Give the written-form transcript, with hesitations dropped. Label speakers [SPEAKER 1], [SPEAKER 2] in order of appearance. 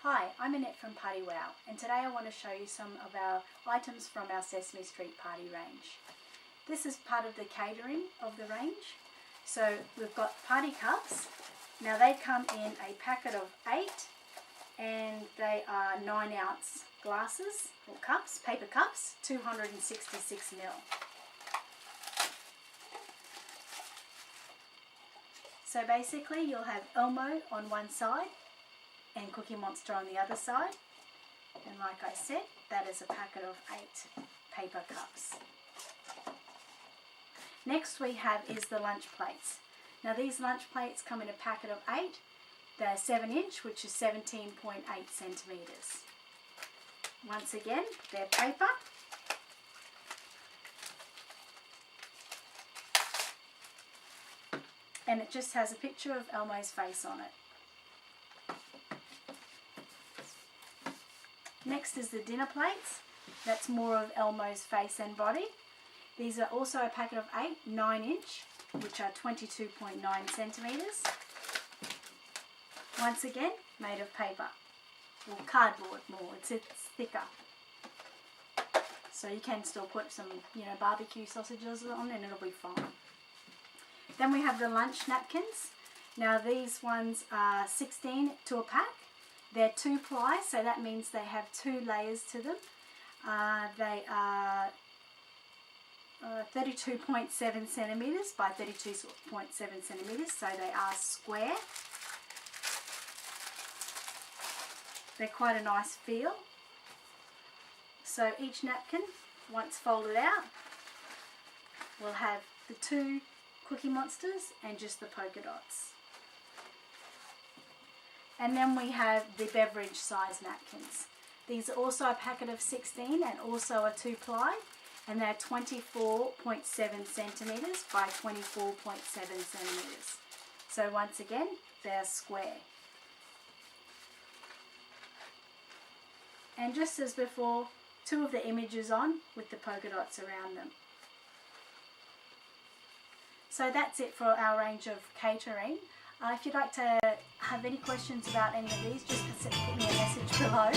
[SPEAKER 1] Hi, I'm Annette from PartyWow, and today I want to show you some of our items from our Sesame Street party range. This is part of the catering of the range. So we've got party cups. Now they come in a packet of 8 and they are 9-ounce glasses or cups, paper cups, 266 ml. So basically you'll have Elmo on one side and Cookie Monster on the other side, and like I said, that is a packet of 8 paper cups. Next we have is the lunch plates. Now these lunch plates come in a packet of 8. They're 7-inch, which is 17.8 centimetres. Once again, they're paper. And it just has a picture of Elmo's face on it. Next is the dinner plates. That's more of Elmo's face and body. These are also a packet of 8, 9-inch, which are 22.9 centimetres. Once again, made of paper, or cardboard more, it's thicker. So you can still put some, barbecue sausages on and it'll be fine. Then we have the lunch napkins. Now these ones are 16 to a pack. They're 2-ply, so that means they have 2 layers to them. They are 32.7 centimetres by 32.7 centimetres, so they are square. They're quite a nice feel. So each napkin, once folded out, will have the 2 Cookie Monsters and just the polka dots. And then we have the beverage size napkins. These are also a packet of 16 and also a 2-ply, and they're 24.7 centimetres by 24.7 centimetres. So once again, they're square. And just as before, 2 of the images on with the polka dots around them. So that's it for our range of catering. If you'd like to have any questions about any of these, just put me a message below.